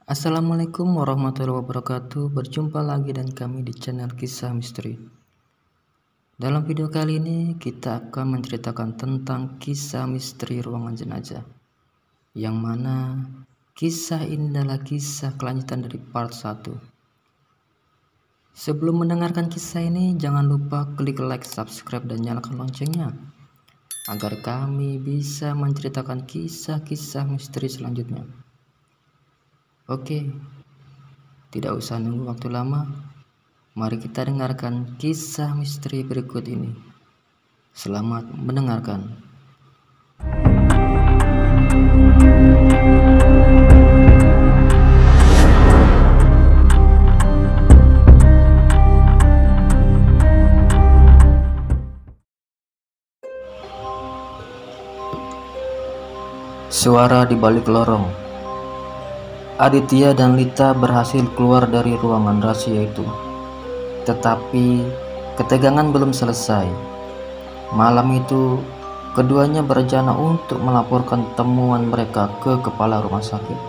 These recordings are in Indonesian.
Assalamualaikum warahmatullahi wabarakatuh. Berjumpa lagi dan kami di channel Kisah Misteri. Dalam video kali ini kita akan menceritakan tentang kisah misteri ruangan jenazah, yang mana kisah ini adalah kisah kelanjutan dari part 1. Sebelum mendengarkan kisah ini, jangan lupa klik like, subscribe, dan nyalakan loncengnya agar kami bisa menceritakan kisah-kisah misteri selanjutnya. Oke, tidak usah nunggu waktu lama, mari kita dengarkan kisah misteri berikut ini. Selamat mendengarkan. Suara di balik lorong. Aditya dan Lita berhasil keluar dari ruangan rahasia itu. Tetapi ketegangan belum selesai. Malam itu, keduanya berencana untuk melaporkan temuan mereka ke kepala rumah sakit.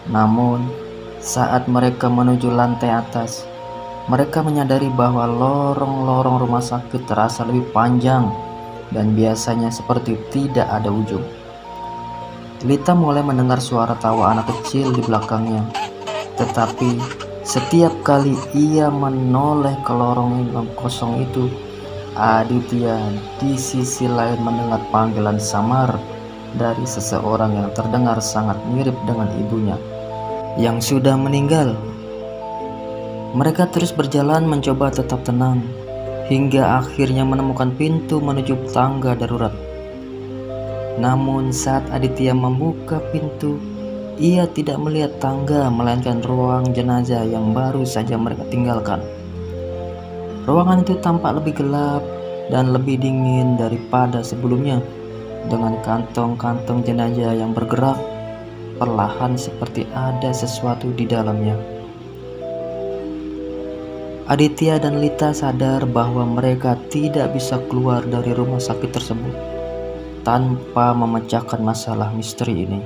Namun, saat mereka menuju lantai atas, mereka menyadari bahwa lorong-lorong rumah sakit terasa lebih panjang dan biasanya seperti tidak ada ujung. Lita mulai mendengar suara tawa anak kecil di belakangnya, tetapi setiap kali ia menoleh ke lorong yang kosong itu, Aditya di sisi lain mendengar panggilan samar dari seseorang yang terdengar sangat mirip dengan ibunya yang sudah meninggal. Mereka terus berjalan mencoba tetap tenang, hingga akhirnya menemukan pintu menuju tangga darurat. Namun saat Aditya membuka pintu, ia tidak melihat tangga melainkan ruang jenazah yang baru saja mereka tinggalkan. Ruangan itu tampak lebih gelap dan lebih dingin daripada sebelumnya, dengan kantong-kantong jenazah yang bergerak perlahan seperti ada sesuatu di dalamnya. Aditya dan Lita sadar bahwa mereka tidak bisa keluar dari rumah sakit tersebut tanpa memecahkan masalah misteri ini.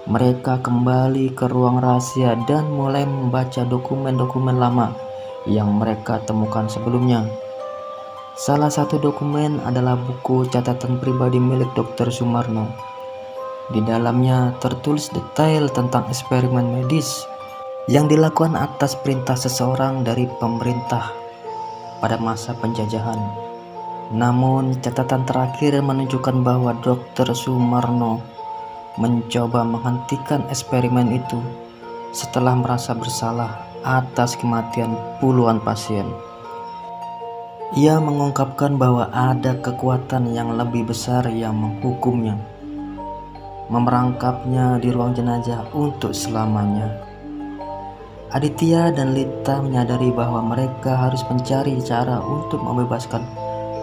Mereka kembali ke ruang rahasia dan mulai membaca dokumen-dokumen lama yang mereka temukan sebelumnya. Salah satu dokumen adalah buku catatan pribadi milik Dr. Sumarno. Di dalamnya tertulis detail tentang eksperimen medis yang dilakukan atas perintah seseorang dari pemerintah pada masa penjajahan. Namun catatan terakhir menunjukkan bahwa Dr. Sumarno mencoba menghentikan eksperimen itu setelah merasa bersalah atas kematian puluhan pasien. Ia mengungkapkan bahwa ada kekuatan yang lebih besar yang menghukumnya, memerangkapnya di ruang jenazah untuk selamanya. Aditya dan Lita menyadari bahwa mereka harus mencari cara untuk membebaskan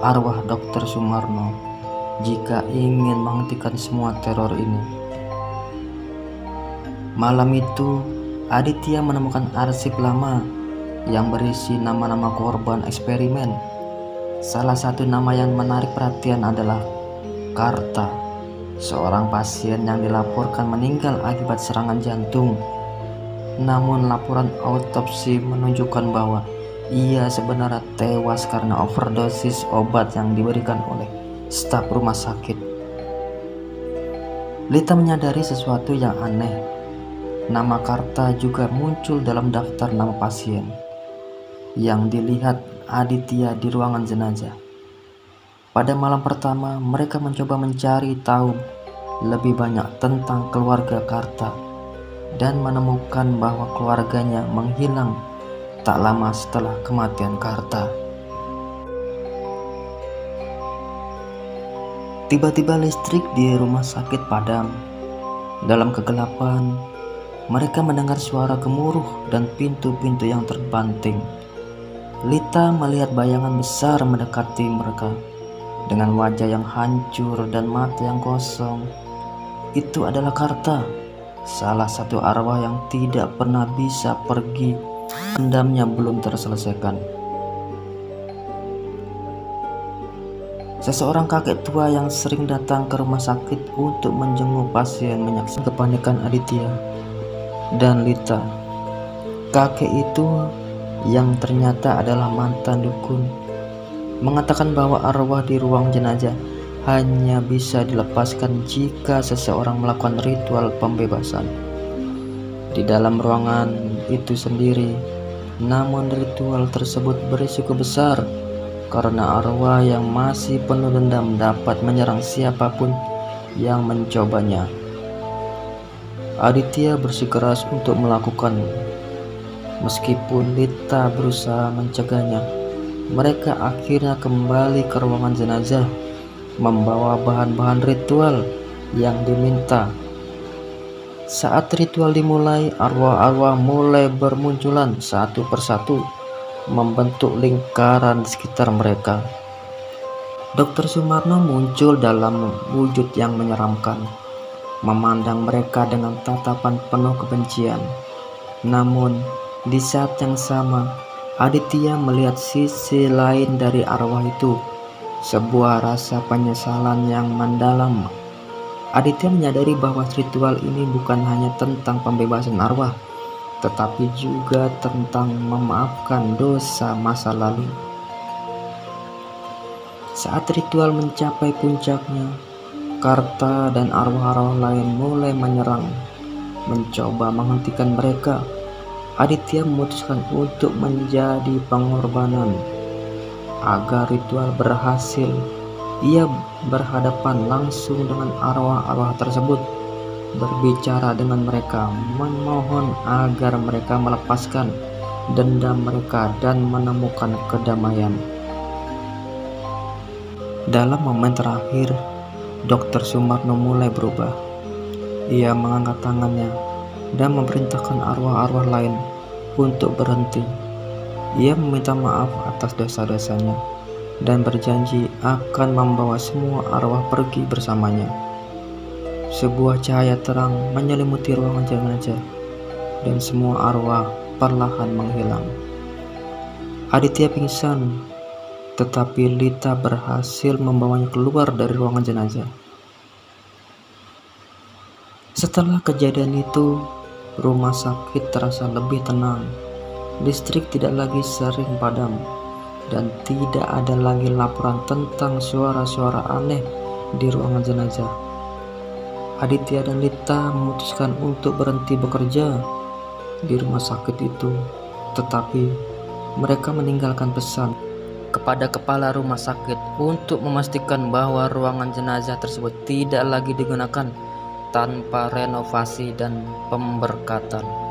arwah Dr. Sumarno jika ingin menghentikan semua teror ini. Malam itu, Aditya menemukan arsip lama yang berisi nama-nama korban eksperimen. Salah satu nama yang menarik perhatian adalah Karta, seorang pasien yang dilaporkan meninggal akibat serangan jantung. Namun laporan autopsi menunjukkan bahwa ia sebenarnya tewas karena overdosis obat yang diberikan oleh staf rumah sakit. Lita menyadari sesuatu yang aneh. Nama Karta juga muncul dalam daftar nama pasien yang dilihat Aditya di ruangan jenazah. Pada malam pertama, mereka mencoba mencari tahu lebih banyak tentang keluarga Karta dan menemukan bahwa keluarganya menghilang tak lama setelah kematian Karta. Tiba-tiba listrik di rumah sakit padam. Dalam kegelapan, mereka mendengar suara gemuruh dan pintu-pintu yang terbanting. Lita melihat bayangan besar mendekati mereka dengan wajah yang hancur dan mata yang kosong. Itu adalah Karta, salah satu arwah yang tidak pernah bisa pergi. Dendamnya belum terselesaikan. Seseorang kakek tua yang sering datang ke rumah sakit untuk menjenguk pasien menyaksikan kepanikan Aditya. dan Lita. Kakek itu yang ternyata adalah mantan dukun mengatakan bahwa arwah di ruang jenazah hanya bisa dilepaskan jika seseorang melakukan ritual pembebasan di dalam ruangan itu sendiri. Namun ritual tersebut berisiko besar karena arwah yang masih penuh dendam dapat menyerang siapapun yang mencobanya. Aditya bersikeras untuk melakukan. Meskipun Lita berusaha mencegahnya, mereka akhirnya kembali ke ruangan jenazah membawa bahan-bahan ritual yang diminta. Saat ritual dimulai, arwah-arwah mulai bermunculan satu persatu, membentuk lingkaran di sekitar mereka. Dr. Sumarno muncul dalam wujud yang menyeramkan, memandang mereka dengan tatapan penuh kebencian. Namun, di saat yang sama, Aditya melihat sisi lain dari arwah itu, sebuah rasa penyesalan yang mendalam. Aditya menyadari bahwa ritual ini bukan hanya tentang pembebasan arwah, tetapi juga tentang memaafkan dosa masa lalu. Saat ritual mencapai puncaknya, Karta dan arwah-arwah lain mulai menyerang, mencoba menghentikan mereka. Aditya memutuskan untuk menjadi pengorbanan agar ritual berhasil. Ia berhadapan langsung dengan arwah-arwah tersebut, berbicara dengan mereka, memohon agar mereka melepaskan dendam mereka dan menemukan kedamaian. Dalam momen terakhir, Dr. Sumarno mulai berubah. Ia mengangkat tangannya dan memerintahkan arwah-arwah lain untuk berhenti. Ia meminta maaf atas dosa-dosanya dan berjanji akan membawa semua arwah pergi bersamanya. Sebuah cahaya terang menyelimuti ruangan jenazah dan semua arwah perlahan menghilang. Aditya pingsan, tetapi Lita berhasil membawanya keluar dari ruangan jenazah. Setelah kejadian itu, rumah sakit terasa lebih tenang. Listrik tidak lagi sering padam, dan tidak ada lagi laporan tentang suara-suara aneh di ruangan jenazah. Aditya dan Lita memutuskan untuk berhenti bekerja di rumah sakit itu, tetapi mereka meninggalkan pesan kepada kepala rumah sakit untuk memastikan bahwa ruangan jenazah tersebut tidak lagi digunakan tanpa renovasi dan pemberkatan.